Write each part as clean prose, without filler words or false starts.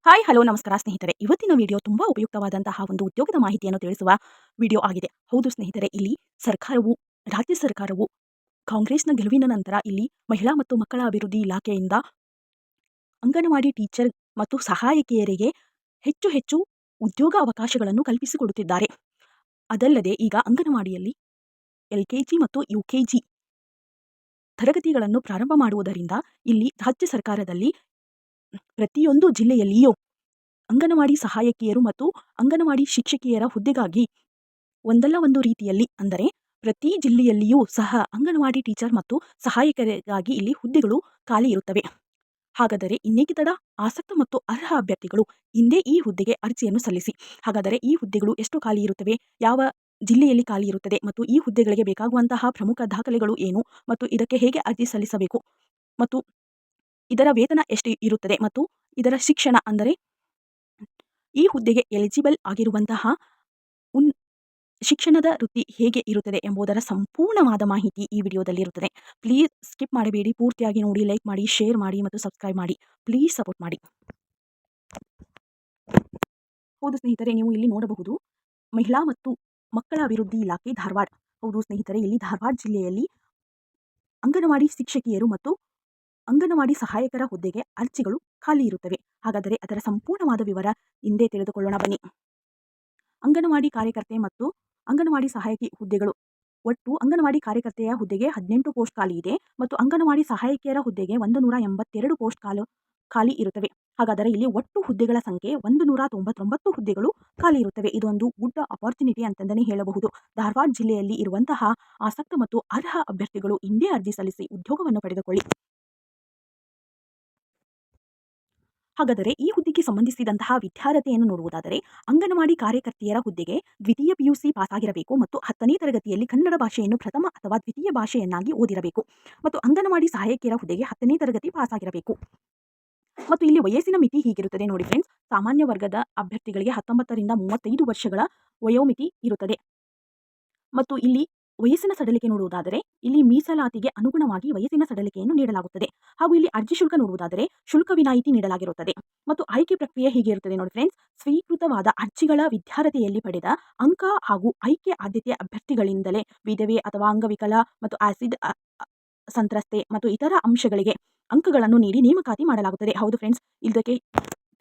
Hi hello ನಮಸ್ಕಾರ ಸ್ನೇಹಿತರೆ. ಇವತ್ತಿನ ವಿಡಿಯೋ ತುಂಬಾ ಉಪಯುಕ್ತವಾದಂತಹ ಒಂದು ಉದ್ಯೋಗದ ಮಾಹಿತಿಯನ್ನು ತಿಳಿಸುವ ವಿಡಿಯೋ ಆಗಿದೆ. ಹೌದು ಸ್ನೇಹಿತರೆ, ಇಲ್ಲಿ ರಾಜ್ಯ ಸರ್ಕಾರವು ಕಾಂಗ್ರೆಸ್‌ನ ಗೆಲುವಿನ ನಂತರ ಇಲ್ಲಿ ಮಹಿಳಾ ಮತ್ತು ಮಕ್ಕಳ ಅಭಿವೃದ್ಧಿ ಇಲಾಖೆಯಿಂದ ಅಂಗನವಾಡಿ ಟೀಚರ್ ಮತ್ತು ಸಹಾಯಕಿಯರಿಗೆ ಹೆಚ್ಚು ಹೆಚ್ಚು ಉದ್ಯೋಗ ಅವಕಾಶಗಳನ್ನು ಕಲ್ಪಿಸಿಕೊಡುತ್ತಿದ್ದಾರೆ. ಅದಲ್ಲದೆ ಈಗ ಅಂಗನವಾಡಿಯಲ್ಲಿ ಎಲ್‌ಕೆಜಿ ಮತ್ತು ಯುಕೆಜಿ ತರಗತಿಗಳನ್ನು ಪ್ರಾರಂಭ ಮಾಡುವುದರಿಂದ ಇಲ್ಲಿ ರಾಜ್ಯ ಸರ್ಕಾರದಲ್ಲಿ ಪ್ರತಿಯೊಂದು ಜಿಲ್ಲೆಯಲ್ಲಿಯೂ ಅಂಗನವಾಡಿ ಸಹಾಯಕಿಯರು ಮತ್ತು ಅಂಗನವಾಡಿ ಶಿಕ್ಷಕಿಯರ ಹುದ್ದೆಗಾಗಿ ಒಂದಲ್ಲ ಒಂದು ರೀತಿಯಲ್ಲಿ, ಅಂದರೆ ಪ್ರತಿ ಜಿಲ್ಲೆಯಲ್ಲಿಯೂ ಸಹ ಅಂಗನವಾಡಿ ಟೀಚರ್ ಮತ್ತು ಸಹಾಯಕರಿಗಾಗಿ ಇಲ್ಲಿ ಹುದ್ದೆಗಳು ಖಾಲಿ ಇರುತ್ತವೆ. ಹಾಗಾದರೆ ಇನ್ನೇಕೆ ತಡ? ಆಸಕ್ತ ಮತ್ತು ಅರ್ಹ ಅಭ್ಯರ್ಥಿಗಳು ಹಿಂದೆ ಈ ಹುದ್ದೆಗೆ ಅರ್ಜಿಯನ್ನು ಸಲ್ಲಿಸಿ. ಹಾಗಾದರೆ ಈ ಹುದ್ದೆಗಳು ಎಷ್ಟು ಖಾಲಿ ಇರುತ್ತವೆ, ಯಾವ ಜಿಲ್ಲೆಯಲ್ಲಿ ಖಾಲಿ ಇರುತ್ತದೆ ಮತ್ತು ಈ ಹುದ್ದೆಗಳಿಗೆ ಬೇಕಾಗುವಂತಹ ಪ್ರಮುಖ ದಾಖಲೆಗಳು ಏನು ಮತ್ತು ಇದಕ್ಕೆ ಹೇಗೆ ಅರ್ಜಿ ಸಲ್ಲಿಸಬೇಕು ಮತ್ತು ಇದರ ವೇತನ ಎಷ್ಟು ಇರುತ್ತದೆ ಮತ್ತು ಇದರ ಶಿಕ್ಷಣ, ಅಂದರೆ ಈ ಹುದ್ದೆಗೆ ಎಲಿಜಿಬಲ್ ಆಗಿರುವಂತಹ ಶಿಕ್ಷಣದ ವೃತ್ತಿ ಹೇಗೆ ಇರುತ್ತದೆ ಎಂಬುದರ ಸಂಪೂರ್ಣವಾದ ಮಾಹಿತಿ ಈ ವಿಡಿಯೋದಲ್ಲಿ ಇರುತ್ತದೆ. ಪ್ಲೀಸ್ ಸ್ಕಿಪ್ ಮಾಡಬೇಡಿ, ಪೂರ್ತಿಯಾಗಿ ನೋಡಿ, ಲೈಕ್ ಮಾಡಿ, ಶೇರ್ ಮಾಡಿ ಮತ್ತು ಸಬ್ಸ್ಕ್ರೈಬ್ ಮಾಡಿ. ಪ್ಲೀಸ್ ಸಪೋರ್ಟ್ ಮಾಡಿ. ಹೌದು ಸ್ನೇಹಿತರೆ, ನೀವು ಇಲ್ಲಿ ನೋಡಬಹುದು ಮಹಿಳಾ ಮತ್ತು ಮಕ್ಕಳ ಅಭಿವೃದ್ಧಿ ಇಲಾಖೆ ಧಾರವಾಡ. ಹೌದು ಸ್ನೇಹಿತರೆ, ಇಲ್ಲಿ ಧಾರವಾಡ ಜಿಲ್ಲೆಯಲ್ಲಿ ಅಂಗನವಾಡಿ ಶಿಕ್ಷಕಿಯರು ಮತ್ತು ಅಂಗನವಾಡಿ ಸಹಾಯಕರ ಹುದ್ದೆಗೆ ಅರ್ಜಿಗಳು ಖಾಲಿ ಇರುತ್ತವೆ. ಹಾಗಾದರೆ ಅದರ ಸಂಪೂರ್ಣವಾದ ವಿವರ ಹಿಂದೆ ತಿಳಿದುಕೊಳ್ಳೋಣ ಬನ್ನಿ. ಅಂಗನವಾಡಿ ಕಾರ್ಯಕರ್ತೆ ಮತ್ತು ಅಂಗನವಾಡಿ ಸಹಾಯಕಿ ಹುದ್ದೆಗಳು. ಒಟ್ಟು ಅಂಗನವಾಡಿ ಕಾರ್ಯಕರ್ತೆಯ ಹುದ್ದೆಗೆ 18 ಪೋಸ್ಟ್ ಖಾಲಿ ಇದೆ ಮತ್ತು ಅಂಗನವಾಡಿ ಸಹಾಯಕಿಯರ ಹುದ್ದೆಗೆ 182 ಪೋಸ್ಟ್ ಖಾಲಿ ಇರುತ್ತವೆ. ಹಾಗಾದರೆ ಇಲ್ಲಿ ಒಟ್ಟು ಹುದ್ದೆಗಳ ಸಂಖ್ಯೆ 199 ಹುದ್ದೆಗಳು ಖಾಲಿ ಇರುತ್ತವೆ. ಇದೊಂದು ಗುಡ್ ಅಪಾರ್ಚುನಿಟಿ ಅಂತಂದನೇ ಹೇಳಬಹುದು. ಧಾರವಾಡ ಜಿಲ್ಲೆಯಲ್ಲಿ ಇರುವಂತಹ ಆಸಕ್ತ ಮತ್ತು ಅರ್ಹ ಅಭ್ಯರ್ಥಿಗಳು ಹಿಂದೆ ಅರ್ಜಿ ಸಲ್ಲಿಸಿ ಉದ್ಯೋಗವನ್ನು ಪಡೆದುಕೊಳ್ಳಿ. ಹಾಗಾದರೆ ಈ ಹುದ್ದೆಗೆ ಸಂಬಂಧಿಸಿದಂತಹ ವಿದ್ಯಾರ್ಹತೆಯನ್ನು ನೋಡುವುದಾದರೆ, ಅಂಗನವಾಡಿ ಕಾರ್ಯಕರ್ತೆಯರ ಹುದ್ದೆಗೆ ದ್ವಿತೀಯ ಪಿಯುಸಿ ಪಾಸಾಗಿರಬೇಕು ಮತ್ತು 10ನೇ ತರಗತಿಯಲ್ಲಿ ಕನ್ನಡ ಭಾಷೆಯನ್ನು ಪ್ರಥಮ ಅಥವಾ ದ್ವಿತೀಯ ಭಾಷೆಯನ್ನಾಗಿ ಓದಿರಬೇಕು ಮತ್ತು ಅಂಗನವಾಡಿ ಸಹಾಯಕಿಯರ ಹುದ್ದೆಗೆ 10ನೇ ತರಗತಿ ಪಾಸಾಗಿರಬೇಕು. ಮತ್ತು ಇಲ್ಲಿ ವಯಸ್ಸಿನ ಮಿತಿ ಹೀಗಿರುತ್ತದೆ ನೋಡಿ ಫ್ರೆಂಡ್ಸ್. ಸಾಮಾನ್ಯ ವರ್ಗದ ಅಭ್ಯರ್ಥಿಗಳಿಗೆ 19 ರಿಂದ 35 ವರ್ಷಗಳ ವಯೋಮಿತಿ ಇರುತ್ತದೆ. ಮತ್ತು ಇಲ್ಲಿ ವಯಸ್ಸಿನ ಸಡಿಲಿಕೆ ನೋಡುವುದಾದರೆ ಇಲ್ಲಿ ಮೀಸಲಾತಿಗೆ ಅನುಗುಣವಾಗಿ ವಯಸ್ಸಿನ ಸಡಿಲಿಕೆಯನ್ನು ನೀಡಲಾಗುತ್ತದೆ. ಹಾಗೂ ಇಲ್ಲಿ ಅರ್ಜಿ ಶುಲ್ಕ ನೋಡುವುದಾದರೆ ಶುಲ್ಕ ವಿನಾಯಿತಿ ನೀಡಲಾಗಿರುತ್ತದೆ. ಮತ್ತು ಆಯ್ಕೆ ಪ್ರಕ್ರಿಯೆ ಹೀಗೆ ಇರುತ್ತದೆ ನೋಡಿ ಫ್ರೆಂಡ್ಸ್. ಸ್ವೀಕೃತವಾದ ಅರ್ಜಿಗಳ ವಿದ್ಯಾರ್ಹತೆಯಲ್ಲಿ ಪಡೆದ ಅಂಕ ಹಾಗೂ ಆಯ್ಕೆ ಆದ್ಯತೆಯ ಅಭ್ಯರ್ಥಿಗಳಿಂದಲೇ ವಿಧವೆ ಅಥವಾ ಅಂಗವಿಕಲ ಮತ್ತು ಆಸಿಡ್ ಸಂತ್ರಸ್ತೆ ಮತ್ತು ಇತರ ಅಂಶಗಳಿಗೆ ಅಂಕಗಳನ್ನು ನೀಡಿ ನೇಮಕಾತಿ ಮಾಡಲಾಗುತ್ತದೆ. ಹೌದು ಫ್ರೆಂಡ್ಸ್, ಇದಕ್ಕೆ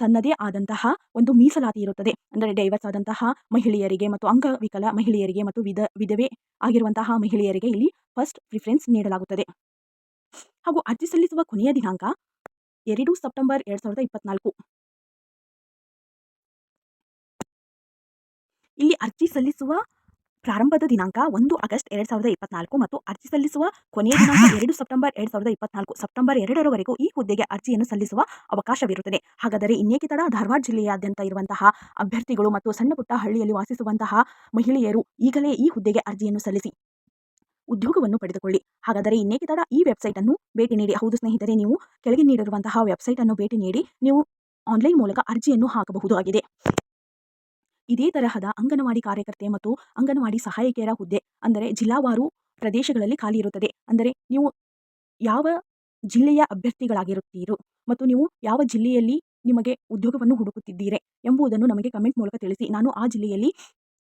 ತನ್ನದೇ ಆದಂತಹ ಒಂದು ಮೀಸಲಾತಿ ಇರುತ್ತದೆ. ಅಂದರೆ ಡೈವರ್ಸ್ ಆದಂತಹ ಮಹಿಳೆಯರಿಗೆ ಮತ್ತು ಅಂಗವಿಕಲ ಮಹಿಳೆಯರಿಗೆ ಮತ್ತು ವಿಧವೆ ಆಗಿರುವಂತಹ ಮಹಿಳೆಯರಿಗೆ ಇಲ್ಲಿ ಫಸ್ಟ್ ಪ್ರಿಫರೆನ್ಸ್ ನೀಡಲಾಗುತ್ತದೆ. ಹಾಗೂ ಅರ್ಜಿ ಸಲ್ಲಿಸುವ ಕೊನೆಯ ದಿನಾಂಕ 2 ಸೆಪ್ಟೆಂಬರ್ 2024. ಇಲ್ಲಿ ಅರ್ಜಿ ಸಲ್ಲಿಸುವ ಪ್ರಾರಂಭದ ದಿನಾಂಕ 1 ಆಗಸ್ಟ್ 2024 ಮತ್ತು ಅರ್ಜಿ ಸಲ್ಲಿಸುವ ಕೊನೆಯ ದಿನಾಂಕ 2 ಸೆಪ್ಟೆಂಬರ್ 2024. ಸೆಪ್ಟೆಂಬರ್ 2ರವರೆಗೂ ಈ ಹುದ್ದೆಗೆ ಅರ್ಜಿಯನ್ನು ಸಲ್ಲಿಸುವ ಅವಕಾಶವಿರುತ್ತದೆ. ಹಾಗಾದರೆ ಇನ್ನೇಕೆ ತಡ? ಧಾರವಾಡ ಜಿಲ್ಲೆಯಾದ್ಯಂತ ಇರುವಂತಹ ಅಭ್ಯರ್ಥಿಗಳು ಮತ್ತು ಸಣ್ಣ ಪುಟ್ಟ ಹಳ್ಳಿಯಲ್ಲಿ ವಾಸಿಸುವಂತಹ ಮಹಿಳೆಯರು ಈಗಲೇ ಈ ಹುದ್ದೆಗೆ ಅರ್ಜಿಯನ್ನು ಸಲ್ಲಿಸಿ ಉದ್ಯೋಗವನ್ನು ಪಡೆದುಕೊಳ್ಳಿ. ಹಾಗಾದರೆ ಇನ್ನೇಕೆ ತಡ? ಈ ವೆಬ್ಸೈಟ್ ಅನ್ನು ಭೇಟಿ ನೀಡಿ. ಹೌದು ಸ್ನೇಹಿತರೆ, ನೀವು ಕೆಳಗೆ ನೀಡಿರುವಂತಹ ವೆಬ್ಸೈಟ್ ಅನ್ನು ಭೇಟಿ ನೀಡಿ ನೀವು ಆನ್ಲೈನ್ ಮೂಲಕ ಅರ್ಜಿಯನ್ನು ಹಾಕಬಹುದು ಆಗಿದೆ. ಇದೇ ತರಹದ ಅಂಗನವಾಡಿ ಕಾರ್ಯಕರ್ತೆ ಮತ್ತು ಅಂಗನವಾಡಿ ಸಹಾಯಕಿಯರ ಹುದ್ದೆ ಅಂದರೆ ಜಿಲ್ಲಾವಾರು ಪ್ರದೇಶಗಳಲ್ಲಿ ಖಾಲಿ ಇರುತ್ತದೆ. ಅಂದರೆ ನೀವು ಯಾವ ಜಿಲ್ಲೆಯ ಅಭ್ಯರ್ಥಿಗಳಾಗಿರುತ್ತೀರೋ ಮತ್ತು ನೀವು ಯಾವ ಜಿಲ್ಲೆಯಲ್ಲಿ ನಿಮಗೆ ಉದ್ಯೋಗವನ್ನು ಹುಡುಕುತ್ತಿದ್ದೀರಿ ಎಂಬುದನ್ನು ನಮಗೆ ಕಮೆಂಟ್ ಮೂಲಕ ತಿಳಿಸಿ. ನಾನು ಆ ಜಿಲ್ಲೆಯಲ್ಲಿ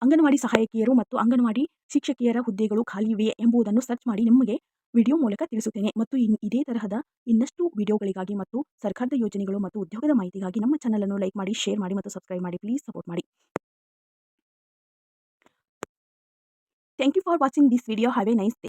ಅಂಗನವಾಡಿ ಸಹಾಯಕಿಯರು ಮತ್ತು ಅಂಗನವಾಡಿ ಶಿಕ್ಷಕಿಯರ ಹುದ್ದೆಗಳು ಖಾಲಿ ಇವೆಯೇ ಎಂಬುದನ್ನು ಸರ್ಚ್ ಮಾಡಿ ನಿಮಗೆ ವಿಡಿಯೋ ಮೂಲಕ ತಿಳಿಸುತ್ತೇನೆ. ಮತ್ತು ಇದೇ ತರಹದ ಇನ್ನಷ್ಟು ವಿಡಿಯೋಗಳಿಗಾಗಿ ಮತ್ತು ಸರ್ಕಾರದ ಯೋಜನೆಗಳು ಮತ್ತು ಉದ್ಯೋಗದ ಮಾಹಿತಿಗಾಗಿ ನಮ್ಮ ಚಾನಲ್ ಅನ್ನು ಲೈಕ್ ಮಾಡಿ, ಶೇರ್ ಮಾಡಿ ಮತ್ತು ಸಬ್ಸ್ಕ್ರೈಬ್ ಮಾಡಿ. ಪ್ಲೀಸ್ ಸಪೋರ್ಟ್ ಮಾಡಿ. Thank you for watching this video. Have a nice day.